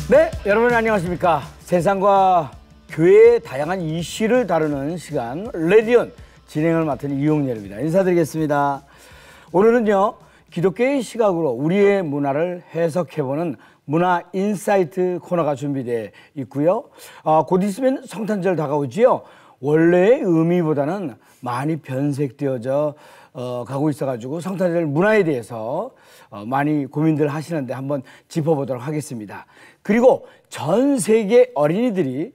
네, 여러분 안녕하십니까. 세상과 교회의 다양한 이슈를 다루는 시간 레디온 진행을 맡은 이용렬입니다. 인사드리겠습니다. 오늘은요, 기독교의 시각으로 우리의 문화를 해석해보는 문화 인사이트 코너가 준비되어 있고요. 곧 있으면 성탄절 다가오지요. 원래의 의미보다는 많이 변색되어져 가고 있어가지고 성탄절 문화에 대해서 많이 고민들 하시는데 한번 짚어보도록 하겠습니다. 그리고 전 세계 어린이들이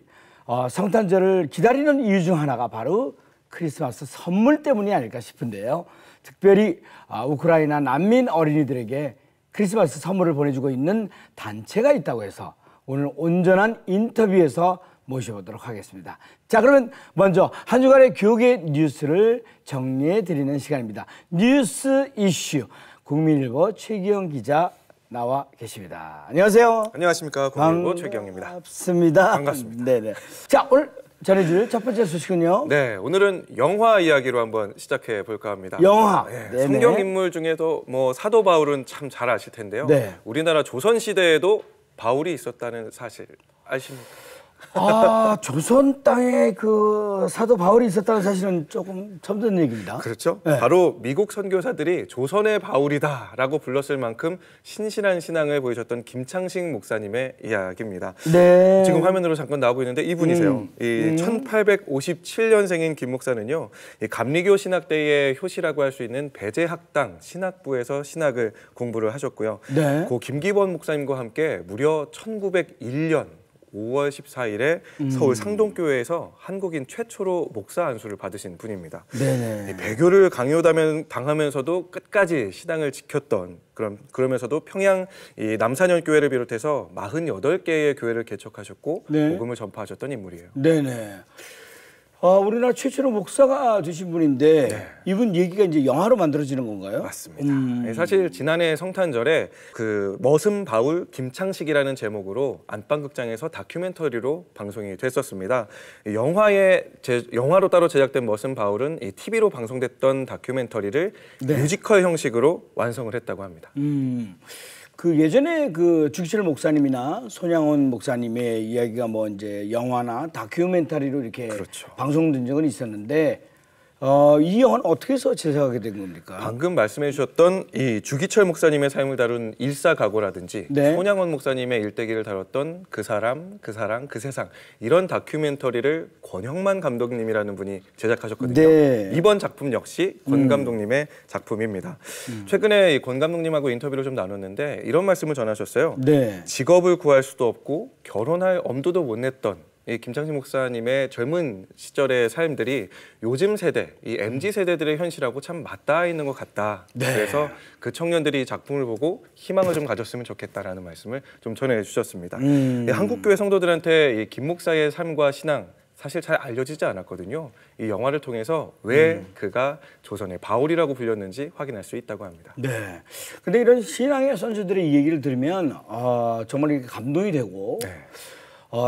성탄절을 기다리는 이유 중 하나가 바로 크리스마스 선물 때문이 아닐까 싶은데요. 특별히 우크라이나 난민 어린이들에게 크리스마스 선물을 보내주고 있는 단체가 있다고 해서 오늘 온전한 인터뷰에서 모셔보도록 하겠습니다. 자, 그러면 먼저 한 주간의 교계 뉴스를 정리해 드리는 시간입니다. 뉴스 이슈 국민일보 최기영 기자 나와 계십니다. 안녕하세요. 안녕하십니까. 국민일보 최기영입니다. 반갑습니다. 네네. 자, 오늘 전해줄 첫 번째 소식은요. 네, 오늘은 영화 이야기로 한번 시작해 볼까 합니다. 영화. 네, 성경 인물 중에도 사도 바울은 참 잘 아실 텐데요. 네. 우리나라 조선 시대에도 바울이 있었다는 사실 아십니까? 조선 땅에 그 사도 바울이 있었다는 사실은 조금 처음 듣는 얘기입니다. 그렇죠. 네. 바로 미국 선교사들이 조선의 바울이다라고 불렀을 만큼 신실한 신앙을 보이셨던 김창식 목사님의 이야기입니다. 네. 지금 화면으로 잠깐 나오고 있는데 이분이세요. 1857년생인 김 목사는요, 이 감리교 신학대의 효시라고 할 수 있는 배제학당 신학부에서 신학을 공부를 하셨고요. 네. 고 김기범 목사님과 함께 무려 1901년 5월 14일에 서울 상동교회에서 한국인 최초로 목사 안수를 받으신 분입니다. 네네. 배교를 강요당하면서도 끝까지 신앙을 지켰던 그러면서도 평양 이 남산현교회를 비롯해서 48개의 교회를 개척하셨고 네. 복음을 전파하셨던 인물이에요. 네네. 우리나라 최초로 목사가 되신 분인데 네. 이분 얘기가 이제 영화로 만들어지는 건가요? 맞습니다. 사실 지난해 성탄절에 그 머슴 바울 김창식이라는 제목으로 안방극장에서 다큐멘터리로 방송이 됐었습니다. 영화로 따로 제작된 머슴 바울은 이 TV로 방송됐던 다큐멘터리를 네. 뮤지컬 형식으로 완성을 했다고 합니다. 그 예전에 그 주기철 목사님이나 손양원 목사님의 이야기가 이제 영화나 다큐멘터리로 이렇게 그렇죠. 방송된 적은 있었는데 이 영화는 어떻게 해서 제작하게 된 겁니까? 방금 말씀해 주셨던 이 주기철 목사님의 삶을 다룬 일사각오라든지 네. 손양원 목사님의 일대기를 다뤘던 그 사람, 그 사랑, 그 세상 이런 다큐멘터리를 권형만 감독님이라는 분이 제작하셨거든요. 네. 이번 작품 역시 권 감독님의 작품입니다. 최근에 권 감독님하고 인터뷰를 좀 나눴는데 이런 말씀을 전하셨어요. 네. 직업을 구할 수도 없고 결혼할 엄두도 못 냈던 이 김창식 목사님의 젊은 시절의 삶들이 요즘 세대, 이 MZ 세대들의 현실하고 참 맞닿아 있는 것 같다. 네. 그래서 그 청년들이 이 작품을 보고 희망을 좀 가졌으면 좋겠다라는 말씀을 좀 전해주셨습니다. 한국교회 성도들한테 이 김 목사의 삶과 신앙 사실 잘 알려지지 않았거든요. 이 영화를 통해서 왜 그가 조선의 바울이라고 불렸는지 확인할 수 있다고 합니다. 네. 근데 이런 신앙의 선수들의 이 얘기를 들으면 정말 이렇게 감동이 되고. 네.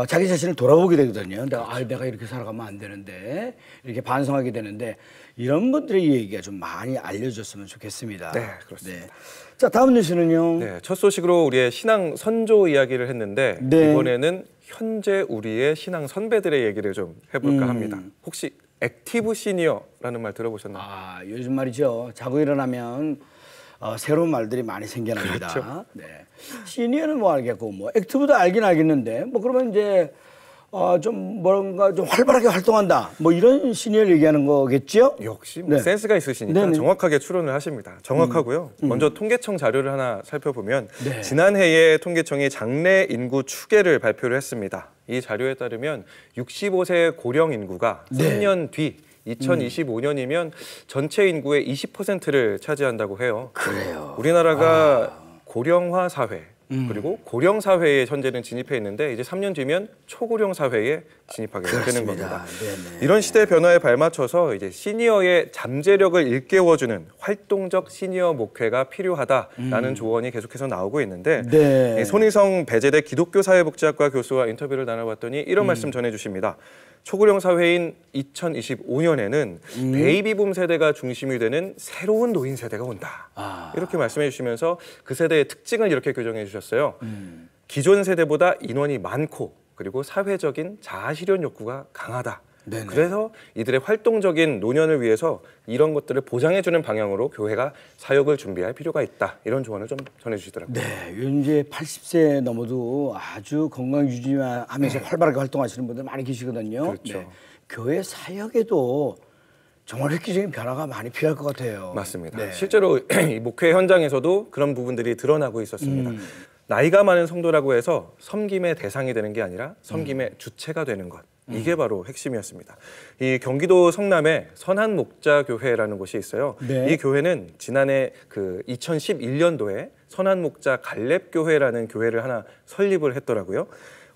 자기 자신을 돌아보게 되거든요. 내가 이렇게 살아가면 안 되는데 이렇게 반성하게 되는데 이런 분들의 얘기가 좀 많이 알려졌으면 좋겠습니다. 네, 그렇습니다. 네. 자, 다음 뉴스는요. 네, 첫 소식으로 우리의 신앙 선조 이야기를 했는데 네. 이번에는 현재 우리의 신앙 선배들의 얘기를 좀 해볼까 합니다. 혹시 액티브 시니어라는 말 들어보셨나요? 요즘 말이죠. 자고 일어나면 새로운 말들이 많이 생겨납니다. 그렇죠. 네. 시니어는 알겠고 액티브도 알긴 알겠는데 그러면 이제 좀 뭔가 좀 활발하게 활동한다 이런 시니어를 얘기하는 거겠죠? 역시 네. 센스가 있으시니까 네네. 정확하게 추론을 하십니다. 정확하고요. 먼저 통계청 자료를 하나 살펴보면 네. 지난해에 통계청이 장래 인구 추계를 발표를 했습니다. 이 자료에 따르면 65세 고령 인구가 네. 3년 뒤 2025년이면 전체 인구의 20%를 차지한다고 해요. 그래요. 우리나라가 고령화 사회 그리고 고령 사회에 현재는 진입해 있는데 이제 3년 뒤면 초고령 사회에 진입하게 되는 겁니다. 네네. 이런 시대 변화에 발맞춰서 이제 시니어의 잠재력을 일깨워주는 활동적 시니어 목회가 필요하다라는 조언이 계속해서 나오고 있는데 네. 손희성 배재대 기독교사회복지학과 교수와 인터뷰를 나눠봤더니 이런 말씀 전해주십니다. 초고령 사회인 2025년에는 베이비붐 세대가 중심이 되는 새로운 노인 세대가 온다. 이렇게 말씀해 주시면서 그 세대의 특징을 이렇게 교정해 주셨어요. 기존 세대보다 인원이 많고 그리고 사회적인 자아실현 욕구가 강하다. 네네. 그래서 이들의 활동적인 노년을 위해서 이런 것들을 보장해주는 방향으로 교회가 사역을 준비할 필요가 있다. 이런 조언을 좀 전해주시더라고요. 네, 요즘 이제 80세 넘어도 아주 건강 유지하면서 활발하게 활동하시는 분들 많이 계시거든요. 그렇죠. 네. 교회 사역에도 정말 획기적인 변화가 많이 필요할 것 같아요. 맞습니다. 네. 실제로 이 목회 현장에서도 그런 부분들이 드러나고 있었습니다. 나이가 많은 성도라고 해서 섬김의 대상이 되는 게 아니라 섬김의 주체가 되는 것. 이게 바로 핵심이었습니다. 이 경기도 성남에 선한목자교회라는 곳이 있어요. 네. 이 교회는 지난해 그 2011년도에 선한목자 갈렙교회라는 교회를 하나 설립을 했더라고요.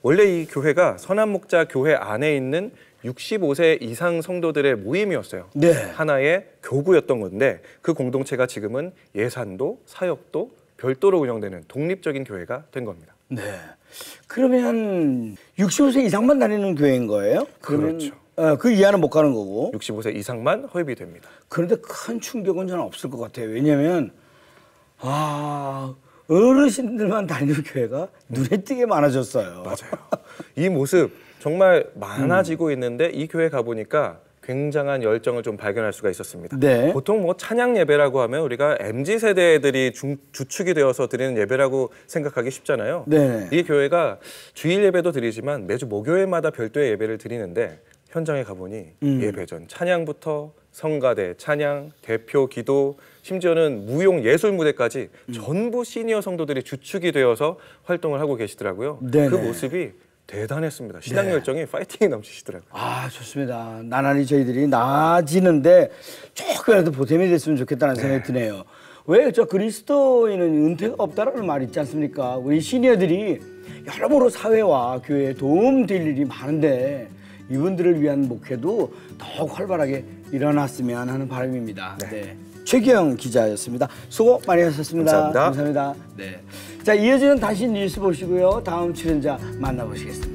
원래 이 교회가 선한목자교회 안에 있는 65세 이상 성도들의 모임이었어요. 네. 하나의 교구였던 건데 그 공동체가 지금은 예산도 사역도 별도로 운영되는 독립적인 교회가 된 겁니다. 네. 그러면 65세 이상만 다니는 교회인 거예요? 그러면 그렇죠. 그 이하는 못 가는 거고. 65세 이상만 허입이 됩니다. 그런데 큰 충격은 저는 없을 것 같아요. 왜냐하면 어르신들만 다니는 교회가 눈에 띄게 많아졌어요. 맞아요. 이 모습 정말 많아지고 있는데 이 교회 가보니까 굉장한 열정을 좀 발견할 수가 있었습니다. 네. 보통 뭐 찬양 예배라고 하면 우리가 MZ세대들이 주축이 되어서 드리는 예배라고 생각하기 쉽잖아요. 네. 이 교회가 주일 예배도 드리지만 매주 목요일마다 별도의 예배를 드리는데 현장에 가보니 예배 전 찬양부터 성가대, 찬양, 대표 기도, 심지어는 무용 예술 무대까지 전부 시니어 성도들이 주축이 되어서 활동을 하고 계시더라고요. 네네. 그 모습이 대단했습니다. 신앙 열정이 파이팅이 넘치시더라고요. 좋습니다. 나날이 저희들이 나아지는데 조금이라도 보탬이 됐으면 좋겠다는 생각이 드네요. 왜 저 그리스도인은 은퇴가 없다라는 말이 있지 않습니까? 우리 시니어들이 여러모로 사회와 교회에 도움될 일이 많은데 이분들을 위한 목회도 더욱 활발하게 일어났으면 하는 바람입니다. 네. 최기영 기자였습니다. 수고 많이 하셨습니다. 감사합니다. 네. 자, 이어지는 다시 뉴스 보시고요. 다음 출연자 만나보시겠습니다.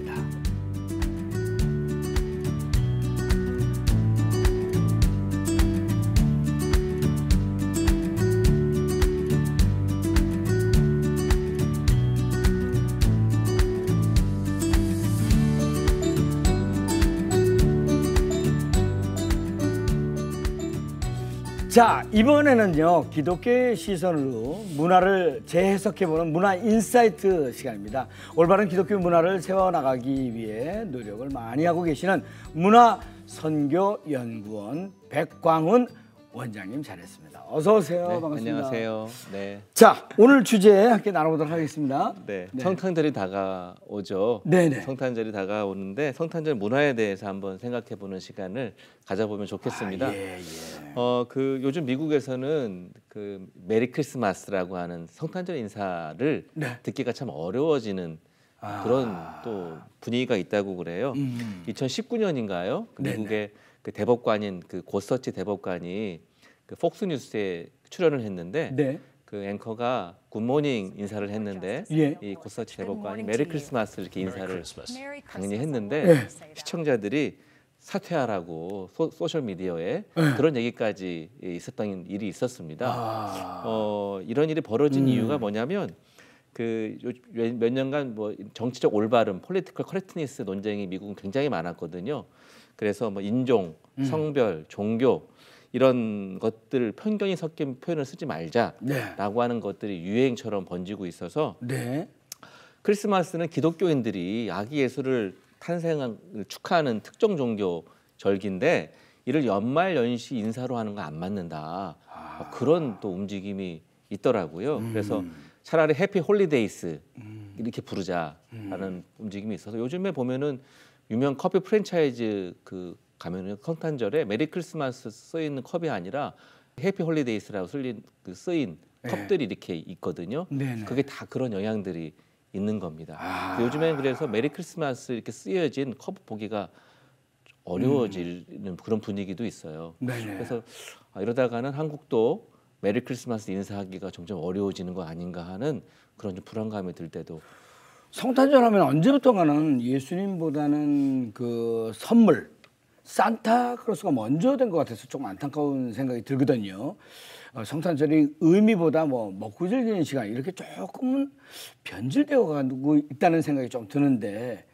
자, 이번에는요, 기독교의 시선으로 문화를 재해석해보는 문화 인사이트 시간입니다. 올바른 기독교 문화를 세워나가기 위해 노력을 많이 하고 계시는 문화선교연구원 백광훈 원장님 잘했습니다. 어서 오세요. 네, 반갑습니다. 안녕하세요. 네. 자, 오늘 주제 함께 나눠보도록 하겠습니다. 네. 성탄절이 다가오죠. 네네. 성탄절이 다가오는데 성탄절 문화에 대해서 한번 생각해보는 시간을 가져보면 좋겠습니다. 그 요즘 미국에서는 그 메리 크리스마스라고 하는 성탄절 인사를 듣기가 참 어려워지는 그런 또 분위기가 있다고 그래요. 2019년인가요? 그 미국의 그 대법관인 그 고서치 대법관이 그 폭스뉴스에 출연을 했는데 그 앵커가 굿모닝 인사를 했는데 이 고서치 대법관이 메리 크리스마스 이렇게 인사를 당연히 했는데 시청자들이 사퇴하라고 소셜 미디어에 그런 얘기까지 있었던 일이 있었습니다. 이런 일이 벌어진 이유가 뭐냐면 그 몇 년간 뭐 정치적 올바름, 폴리티컬 커렉트니스 논쟁이 미국은 굉장히 많았거든요. 그래서 뭐 인종, 성별, 종교 이런 것들 편견이 섞인 표현을 쓰지 말자라고 하는 것들이 유행처럼 번지고 있어서 크리스마스는 기독교인들이 아기 예수를 탄생을 축하하는 특정 종교 절기인데 이를 연말 연시 인사로 하는 거 안 맞는다. 그런 또 움직임이 있더라고요. 그래서 차라리 해피 홀리데이스 이렇게 부르자라는 움직임이 있어서 요즘에 보면은 유명 커피 프랜차이즈 그 가면은 성탄절에 메리 크리스마스 써 있는 컵이 아니라 해피 홀리데이스라고 쓰인 컵들이 이렇게 있거든요. 그게 다 그런 영향들이 있는 겁니다. 요즘에는 그래서 메리 크리스마스 이렇게 쓰여진 컵 보기가 어려워지는 그런 분위기도 있어요. 그래서 이러다가는 한국도 메리 크리스마스 인사하기가 점점 어려워지는 거 아닌가 하는 그런 좀 불안감이 들 때도. 성탄절 하면 언제부턴가는 예수님보다는 그 선물, 산타크로스가 먼저 된 것 같아서 좀 안타까운 생각이 들거든요. 성탄절이 의미보다 뭐 먹고 즐기는 시간 이렇게 조금은 변질되어 가고 있다는 생각이 좀 드는데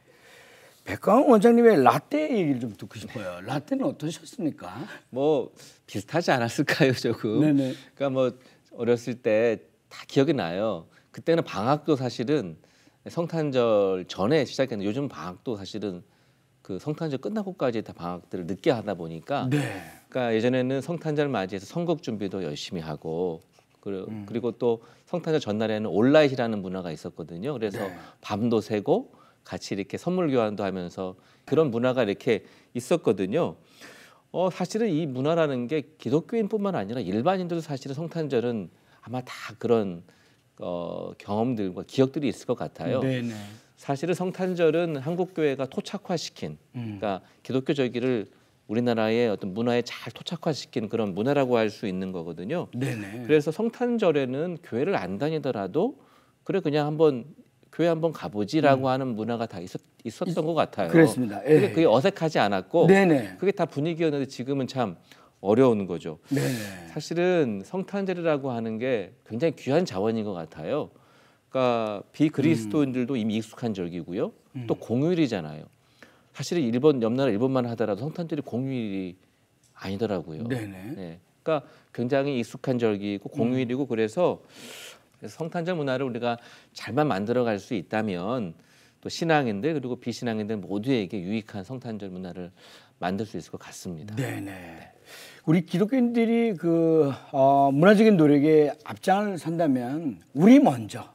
백광훈 원장님의 라떼 얘기를 좀 듣고 싶어요. 라떼는 어떠셨습니까? 뭐 비슷하지 않았을까요, 조금? 네네. 그러니까 뭐 어렸을 때 다 기억이 나요. 그때는 방학도 사실은 성탄절 전에 시작했는데 요즘 방학도 사실은 그 성탄절 끝나고까지 다 방학들을 늦게 하다 보니까 네. 그러니까 예전에는 성탄절 맞이해서 선곡 준비도 열심히 하고 그리고 또 성탄절 전날에는 온라인이라는 문화가 있었거든요. 그래서 네. 밤도 새고 같이 이렇게 선물 교환도 하면서 그런 문화가 이렇게 있었거든요. 사실은 이 문화라는 게 기독교인뿐만 아니라 일반인들도 사실은 성탄절은 아마 다 그런 경험들과 기억들이 있을 것 같아요. 네네. 사실은 성탄절은 한국 교회가 토착화시킨, 그러니까 기독교적기를 우리나라의 어떤 문화에 잘 토착화시킨 그런 문화라고 할 수 있는 거거든요. 네네. 그래서 성탄절에는 교회를 안 다니더라도 그래 그냥 한번 교회 한번 가보지라고 하는 문화가 다 있었던 것 같아요. 그렇습니다. 근데 예. 그게 어색하지 않았고 네네. 그게 다 분위기였는데 지금은 참 어려운 거죠. 네네. 사실은 성탄절이라고 하는 게 굉장히 귀한 자원인 것 같아요. 그러니까 비그리스도인들도 이미 익숙한 절기고요. 또 공휴일이잖아요. 사실은 옆 나라 일본만 하더라도 성탄절이 공휴일이 아니더라고요. 네네. 네. 그러니까 굉장히 익숙한 절기이고 공휴일이고 그래서 성탄절 문화를 우리가 잘만 만들어갈 수 있다면 또 신앙인들 그리고 비신앙인들 모두에게 유익한 성탄절 문화를 만들 수 있을 것 같습니다. 네네. 우리 기독교인들이 문화적인 노력에 앞장을 선다면 우리 먼저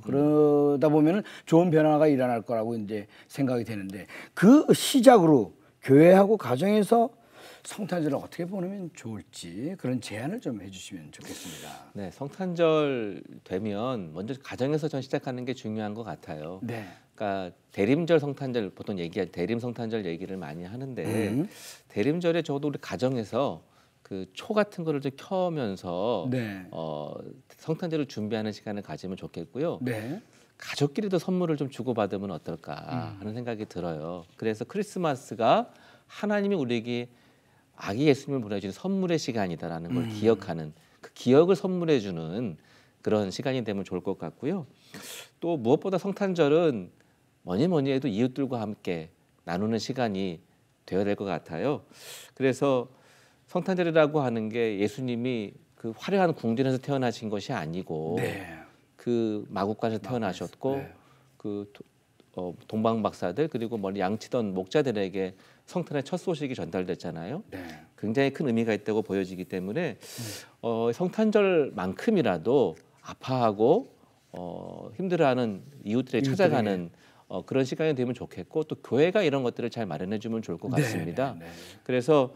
그러다 보면은 좋은 변화가 일어날 거라고 이제 생각이 되는데 그 시작으로 교회하고 가정에서 성탄절을 어떻게 보내면 좋을지 그런 제안을 좀 해주시면 좋겠습니다. 네, 성탄절 되면 먼저 가정에서 전 시작하는 게 중요한 것 같아요. 네. 그러니까 대림절 성탄절 보통 얘기할 대림 성탄절 얘기를 많이 하는데 대림절에 저도 우리 가정에서 그 초 같은 거를 좀 켜면서 네. 성탄절을 준비하는 시간을 가지면 좋겠고요. 네. 가족끼리도 선물을 좀 주고받으면 어떨까 하는 생각이 들어요. 그래서 크리스마스가 하나님이 우리에게 아기 예수님을 보내주는 선물의 시간이다라는 걸 기억하는 그 기억을 선물해주는 그런 시간이 되면 좋을 것 같고요. 또 무엇보다 성탄절은 뭐니 해도 이웃들과 함께 나누는 시간이 되어야 될 것 같아요. 그래서 성탄절이라고 하는 게 예수님이 그 화려한 궁전에서 태어나신 것이 아니고 네. 그 마국간에서 태어나셨고 네. 그 동방 박사들 그리고 양치던 목자들에게 성탄의 첫 소식이 전달됐잖아요. 네. 굉장히 큰 의미가 있다고 보여지기 때문에 성탄절만큼이라도 아파하고 힘들어하는 이웃들에게 찾아가는 그런 시간이 되면 좋겠고 또 교회가 이런 것들을 잘 마련해주면 좋을 것 같습니다. 네. 그래서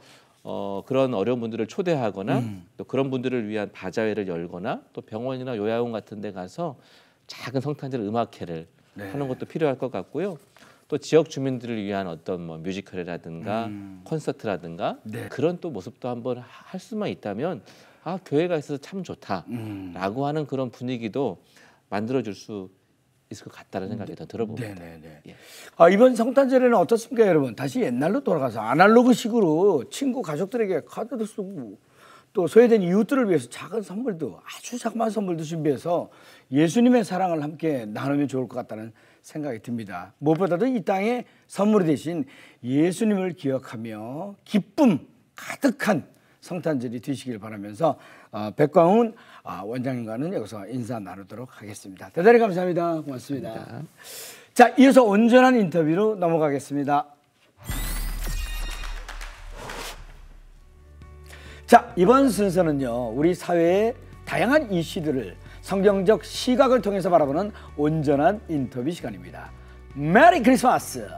그런 어려운 분들을 초대하거나 또 그런 분들을 위한 바자회를 열거나 또 병원이나 요양원 같은 데 가서 작은 성탄절 음악회를 하는 것도 필요할 것 같고요. 또 지역 주민들을 위한 어떤 뮤지컬이라든가 콘서트라든가 그런 또 모습도 한번 할 수만 있다면 교회가 있어서 참 좋다라고 하는 그런 분위기도 만들어줄 수 있을 것 같다는 생각이 더 들어봅니다. 네네네. 예. 이번 성탄절에는 어떻습니까, 여러분? 다시 옛날로 돌아가서 아날로그식으로 친구 가족들에게 카드도 쓰고 또 소외된 이웃들을 위해서 작은 선물도 아주 작은 선물도 준비해서 예수님의 사랑을 함께 나누면 좋을 것 같다는 생각이 듭니다. 무엇보다도 이 땅에 선물이 되신 예수님을 기억하며 기쁨 가득한 성탄절이 되시길 바라면서 백광훈 원장님과는 여기서 인사 나누도록 하겠습니다. 대단히 감사합니다. 고맙습니다. 감사합니다. 자, 이어서 온전한 인터뷰로 넘어가겠습니다. 자, 이번 순서는요, 우리 사회의 다양한 이슈들을 성경적 시각을 통해서 바라보는 온전한 인터뷰 시간입니다. 메리 크리스마스!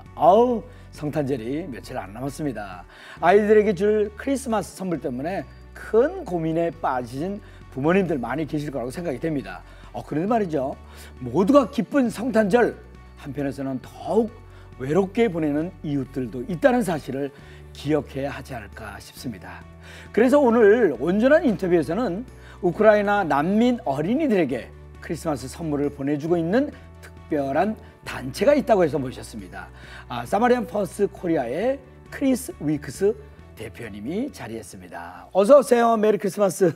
성탄절이 며칠 안 남았습니다. 아이들에게 줄 크리스마스 선물 때문에 큰 고민에 빠지신 부모님들 많이 계실 거라고 생각이 됩니다. 그런데 말이죠, 모두가 기쁜 성탄절, 한편에서는 더욱 외롭게 보내는 이웃들도 있다는 사실을 기억해야 하지 않을까 싶습니다. 그래서 오늘 온전한 인터뷰에서는 우크라이나 난민 어린이들에게 크리스마스 선물을 보내주고 있는 특별한 단체가 있다고 해서 모셨습니다. 사마리안 퍼스 코리아의 크리스 위크스 대표님이 자리했습니다. 어서 오세요. 메리 크리스마스.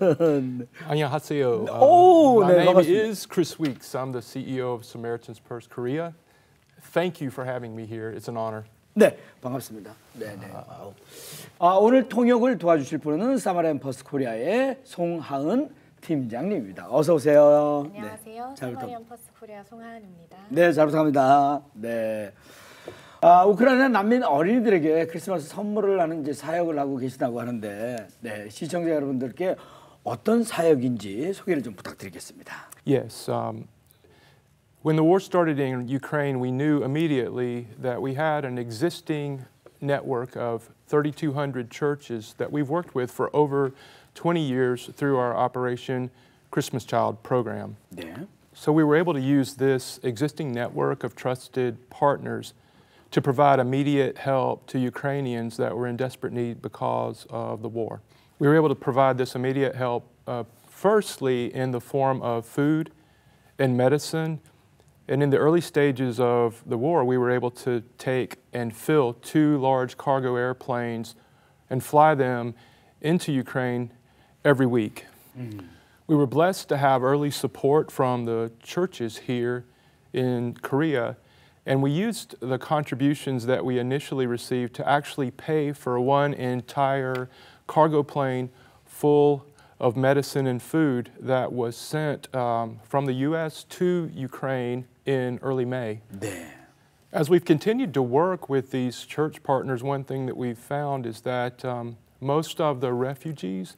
안녕하세요. 오, my 네, name 반갑습니다. is Chris Weeks. I'm the CEO of Samaritan's Purse Korea. Thank you for having me here. It's an honor. 네, 반갑습니다. 네, 네. 오늘 통역을 도와주실 분은 사마리안 퍼스트 코리아의 송하은 팀장님입니다. 어서 오세요. 안녕하세요. 네, 잘 사마리안 퍼스트 코리아 송하은입니다. 네, 잘 부탁합니다. 네. 우크라이나 난민 어린이들에게 크리스마스 선물을 하는 이제 사역을 하고 계시다고 하는데, 네, 시청자 여러분들께 어떤 사역인지 소개를 좀 부탁드리겠습니다. Yes. When the war started in Ukraine, we knew immediately that we had an existing network of 3,200 churches that we've worked with for over 20 years through our Operation Christmas Child program. 네. So we were able to use this existing network of trusted partners to provide immediate help to Ukrainians that were in desperate need because of the war. We were able to provide this immediate help firstly in the form of food and medicine. And in the early stages of the war, we were able to take and fill 2 large cargo airplanes and fly them into Ukraine every week. We were blessed to have early support from the churches here in Korea, and we used the contributions that we initially received to actually pay for one entire cargo plane full of medicine and food that was sent from the U.S. to Ukraine in early May. 네. As we've continued to work with these church partners, one thing that we've found is that most of the refugees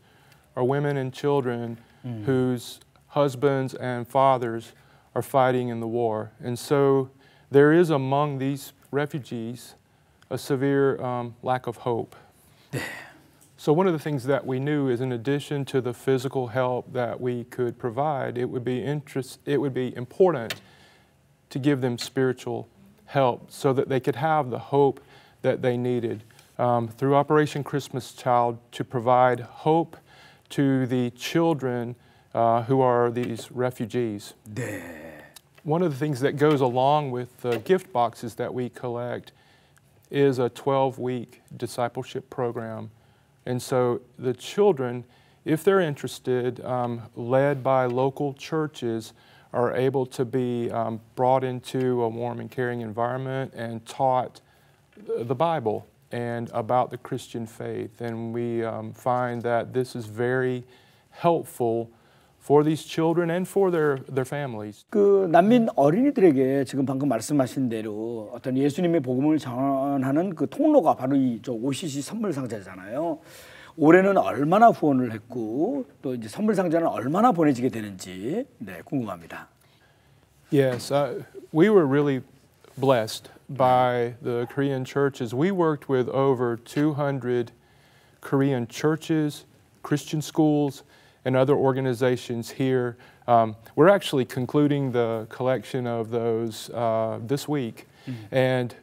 are women and children whose husbands and fathers are fighting in the war. And so there is among these refugees a severe lack of hope. So one of the things that we knew is in addition to the physical help that we could provide, it would be important to give them spiritual help so that they could have the hope that they needed through Operation Christmas Child to provide hope to the children who are these refugees. 네. One of the things that goes along with the gift boxes that we collect is a 12-week discipleship program. And so the children, if they're interested, led by local churches, are able to be brought into a warm and caring environment and taught the Bible and about the Christian faith. And we find that this is very helpful for these children and for their families. 그 난민 어린이들에게 지금 방금 말씀하신 대로 어떤 예수님의 복음을 전하는 그 통로가 바로 이 저 OCC 선물 상자잖아요. 올해는 얼마나 후원을 했고 또 이제 선물 상자는 얼마나 보내지게 되는지 네, 궁금합니다. Yes, we were really blessed by the Korean churches. We worked with over 200 Korean churches, Christian schools, and other organizations here. We're actually concluding the collection of those this week. And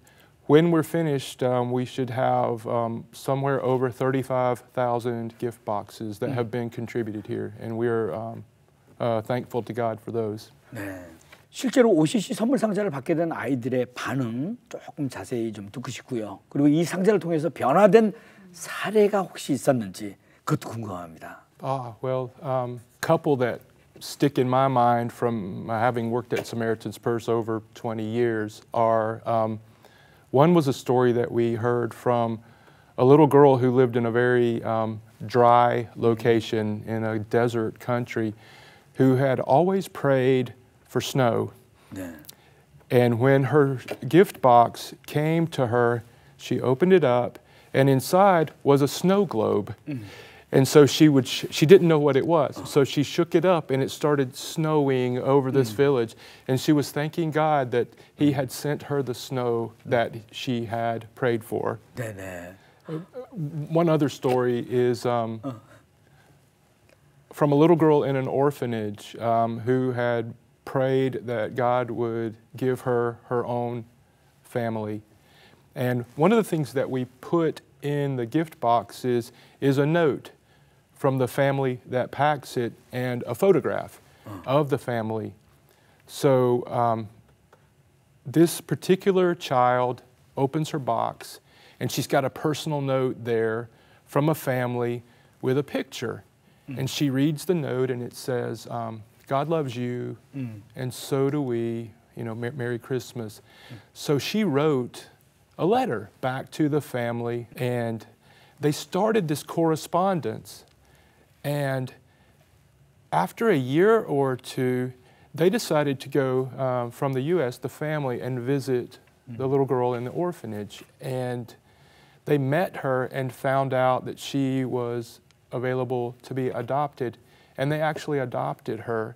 when we're finished, we should have somewhere over 35,000 gift boxes that have been contributed here. And we're thankful to God for those. 네. 실제로 OCC 선물 상자를 받게 된 아이들의 반응 조금 자세히 좀 듣고 싶고요. 그리고 이 상자를 통해서 변화된 사례가 혹시 있었는지 그것도 궁금합니다. Well, couple that stick in my mind from having worked at Samaritan's Purse over 20 years are, one was a story that we heard from a little girl who lived in a very dry location in a desert country who had always prayed for snow. 네. And when her gift box came to her, she opened it up and inside was a snow globe. And so she didn't know what it was. So she shook it up and it started snowing over this village. And she was thanking God that He had sent her the snow that she had prayed for. 네네. One other story is from a little girl in an orphanage who had prayed that God would give her her own family. And one of the things that we put in the gift box is a note from the family that packs it and a photograph of the family. So this particular child opens her box And she's got a personal note there from a family with a picture. And she reads the note and it says, God loves you, and so do we, you know, Merry Christmas. So she wrote a letter back to the family, and they started this correspondence. And after a year or two, they decided to go from the U.S., the family, and visit the little girl in the orphanage. And they met her and found out that she was available to be adopted, and they actually adopted her.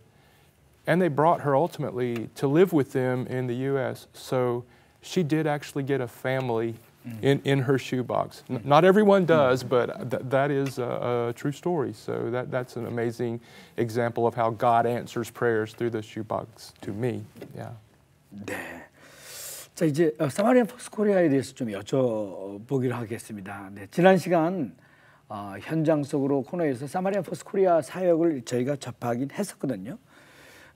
And they brought her ultimately to live with them in the U.S. So she did actually get a family in her shoebox. Not everyone does, but that is a true story. So that's an amazing example of how God answers prayers through the shoebox to me. Yeah. 네. 자, 이제 사마리안 퍼스트 코리아에 대해서 좀 여쭤보기로 하겠습니다. 네, 지난 시간 현장 속으로 코너에서 사마리안 퍼스트 코리아 사역을 저희가 접하긴 했었거든요.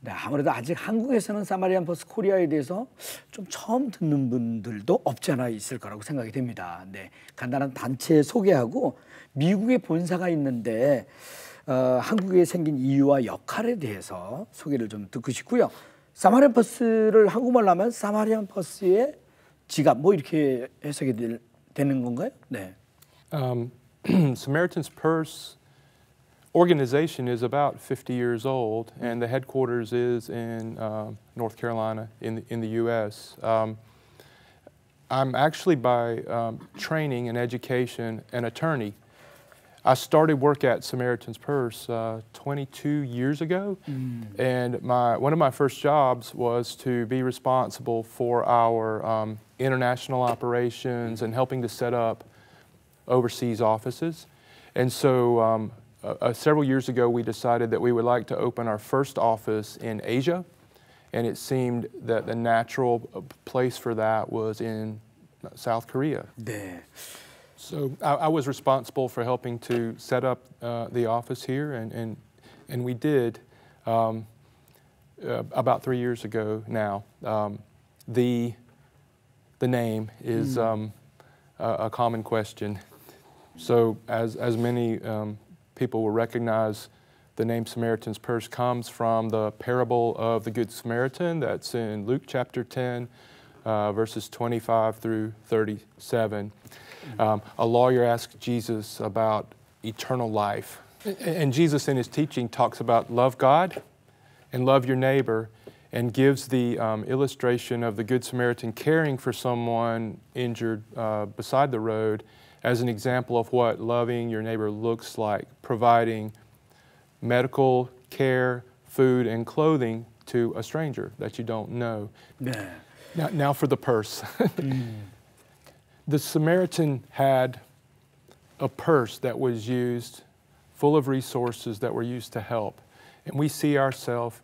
네, 아무래도 아직 한국에서는 사마리안 퍼스트 코리아에 대해서 좀 처음 듣는 분들도 없지 않아 있을 거라고 생각이 됩니다. 네, 간단한 단체 소개하고 미국에 본사가 있는데 한국에 생긴 이유와 역할에 대해서 소개를 좀 듣고 싶고요. 사마리안 퍼스트를 한국말로 하면 사마리안 퍼스트의 지갑 뭐 이렇게 해석이 되는 건가요? 네. Samaritan's Purse organization is about 50 years old, and the headquarters is in North Carolina in the U.S. I'm actually by training and education an attorney. I started work at Samaritan's Purse 22 years ago, and one of my first jobs was to be responsible for our international operations and helping to set up overseas offices. And so several years ago we decided that we would like to open our first office in Asia, and it seemed that the natural place for that was in South Korea. 네. So I was responsible for helping to set up the office here, and we did about 3 years ago now. The name is a common question. So as many people will recognize, the name Samaritan's Purse comes from the parable of the Good Samaritan that's in Luke chapter 10, verses 25 through 37. A lawyer asked Jesus about eternal life. And Jesus in his teaching talks about love God and love your neighbor, and gives the illustration of the Good Samaritan caring for someone injured beside the road as an example of what loving your neighbor looks like, providing medical care, food, and clothing to a stranger that you don't know. 네. Now for the purse. The Samaritan had a purse that was used, full of resources that were used to help. And we see ourselves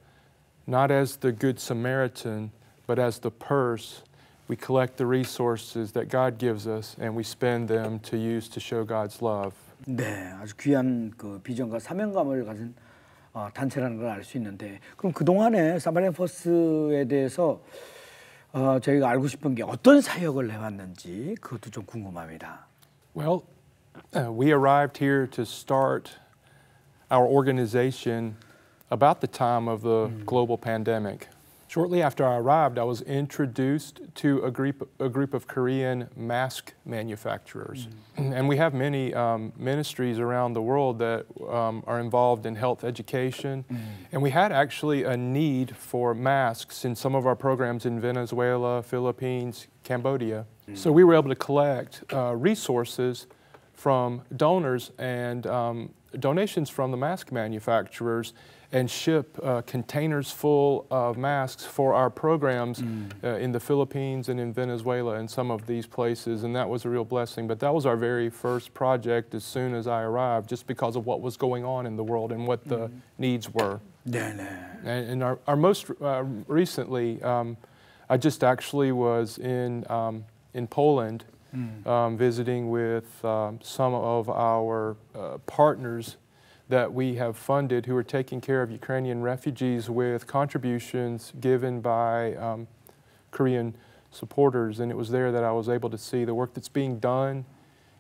not as the Good Samaritan, but as the purse. We collect the resources that God gives us, and we spend them to use to show God's love. 네, 아주 귀한 그 비전과 사명감을 가진 단체라는 걸 알 수 있는데, 그럼 그 동안에 사마리안 퍼스트에 대해서 저희가 알고 싶은 게 어떤 사역을 해왔는지 그것도 좀 궁금합니다. Well, we arrived here to start our organization about the time of the global pandemic. Shortly after I arrived, I was introduced to a group of Korean mask manufacturers. And we have many ministries around the world that are involved in health education. And we had actually a need for masks in some of our programs in Venezuela, Philippines, Cambodia. So we were able to collect resources from donors and donations from the mask manufacturers, and ship containers full of masks for our programs in the Philippines and in Venezuela and some of these places, and that was a real blessing. But that was our very first project as soon as I arrived, just because of what was going on in the world and what the needs were. And our most recently, I just actually was in Poland visiting with some of our partners that we have funded who are taking care of Ukrainian refugees with contributions given by Korean supporters, and it was there that I was able to see the work that's being done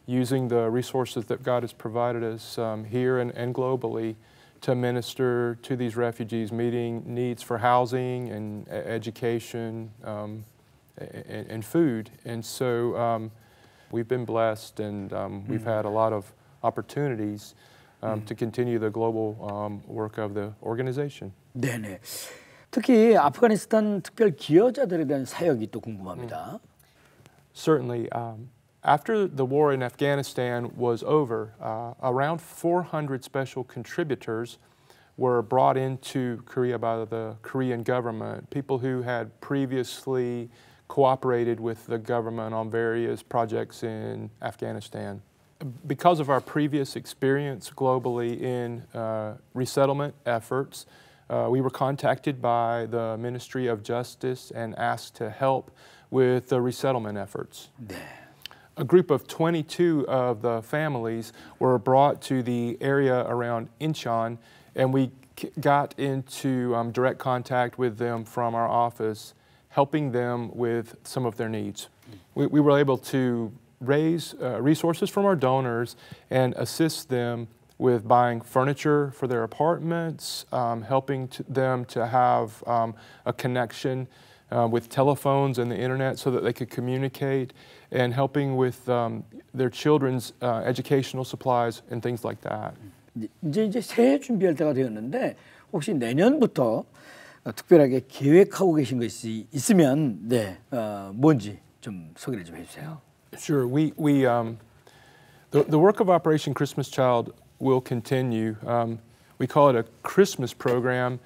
using the resources that God has provided us here and globally to minister to these refugees, meeting needs for housing and education and food. And so we've been blessed, and we've had a lot of opportunities to continue the global work of the organization. 네네. 특히 아프가니스탄 특별 기여자들에 대한 사역이 또 궁금합니다. Certainly. After the war in Afghanistan was over, around 400 special contributors were brought into Korea by the Korean government, people who had previously cooperated with the government on various projects in Afghanistan. Because of our previous experience globally in resettlement efforts, we were contacted by the Ministry of Justice and asked to help with the resettlement efforts. 네. A group of 22 of the families were brought to the area around Incheon, and we got into direct contact with them from our office, helping them with some of their needs. We were able to raise resources from our donors and assist them with buying furniture for their apartments, helping them to have a connection with telephones and the internet so that they could communicate, and helping with their children's educational supplies and things like that. 이제 새해 준비할 때가 되었는데 혹시 내년부터 특별하게 계획하고 계신 것이 있으면 뭔지 좀 소개를 좀 해주세요. Sure. The work of Operation Christmas Child will continue. We call it a Christmas program.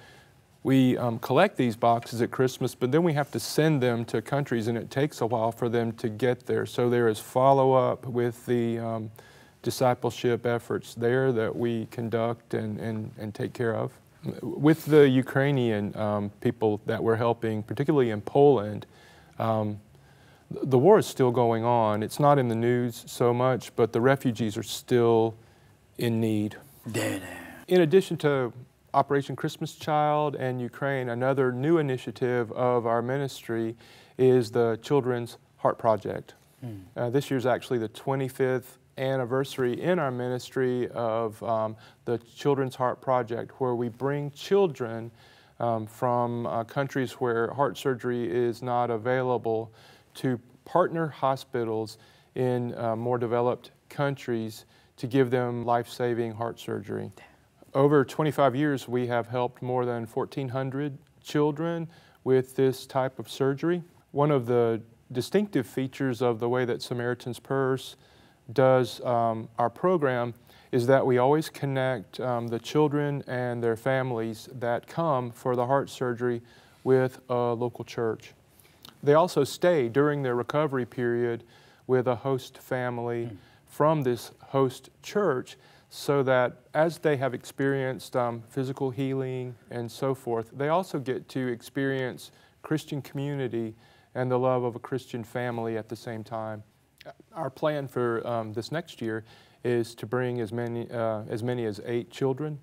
We collect these boxes at Christmas, but then we have to send them to countries, and it takes a while for them to get there. So there is follow-up with the discipleship efforts there that we conduct and take care of. With the Ukrainian people that we're helping, particularly in Poland, the war is still going on. It's not in the news so much, but the refugees are still in need. 네네. In addition to Operation Christmas Child and Ukraine, another new initiative of our ministry is the Children's Heart Project. This year's actually the 25th anniversary in our ministry of the Children's Heart Project, where we bring children from countries where heart surgery is not available to partner hospitals in more developed countries to give them life-saving heart surgery. Over 25 years, we have helped more than 1,400 children with this type of surgery. One of the distinctive features of the way that Samaritan's Purse does our program is that we always connect the children and their families that come for the heart surgery with a local church. They also stay during their recovery period with a host family from this host church, so that as they have experienced physical healing and so forth, they also get to experience Christian community and the love of a Christian family at the same time. Our plan for this next year is to bring as many as 8 children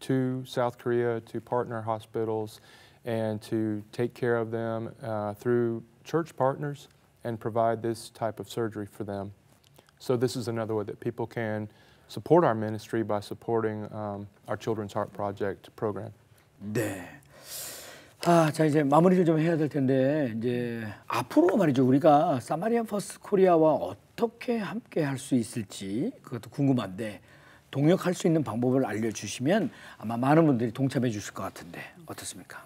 to South Korea to partner hospitals and to take care of them through church partners and provide this type of surgery for them. So this is another way that people can support our ministry by supporting our Children's Heart Project program. 네. 자 이제 마무리를 좀 해야 될 텐데 이제 앞으로 말이죠, 우리가 사마리안 퍼스트 코리아와 어떻게 함께 할 수 있을지 그것도 궁금한데 동역할 수 있는 방법을 알려주시면 아마 많은 분들이 동참해 주실 것 같은데 어떻습니까?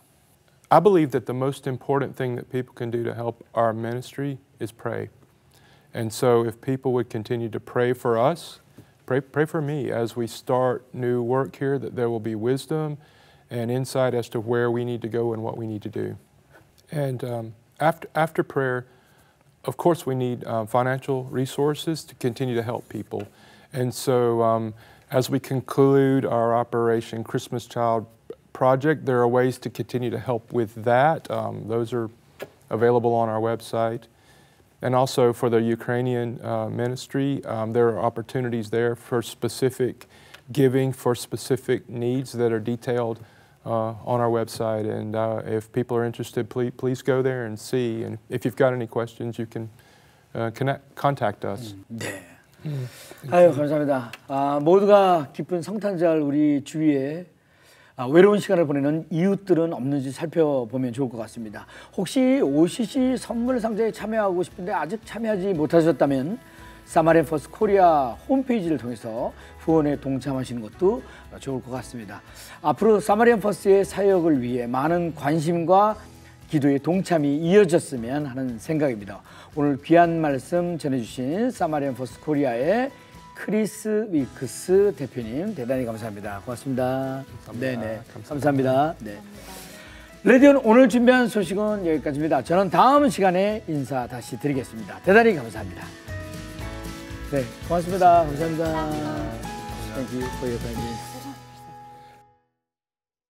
I believe that the most important thing that people can do to help our ministry is pray. And so if people would continue to pray for us, pray for me as we start new work here, that there will be wisdom and insight as to where we need to go and what we need to do. And after prayer, of course, we need financial resources to continue to help people. And so as we conclude our Operation Christmas Child project, there are ways to continue to help with that. Those are available on our website. And also for the Ukrainian ministry, there are opportunities there for specific giving for specific needs that are detailed on our website. And if people are interested, please go there and see. And if you've got any questions, you can contact us. 네. 아유, 감사합니다. 모두가 기쁜 성탄절 우리 주위에 외로운 시간을 보내는 이웃들은 없는지 살펴보면 좋을 것 같습니다. 혹시 OCC 선물 상자에 참여하고 싶은데 아직 참여하지 못하셨다면 사마리안 퍼스트 코리아 홈페이지를 통해서 후원에 동참하시는 것도 좋을 것 같습니다. 앞으로 사마리안 퍼스트의 사역을 위해 많은 관심과 기도의 동참이 이어졌으면 하는 생각입니다. 오늘 귀한 말씀 전해주신 사마리안 퍼스트 코리아의 크리스 위크스 대표님 대단히 감사합니다. 고맙습니다. 네네 감사합니다. 네. 레디온 오늘 준비한 소식은 여기까지입니다. 저는 다음 시간에 인사 다시 드리겠습니다. 대단히 감사합니다. 네, 고맙습니다. 감사합니다. Thank you for your kindness.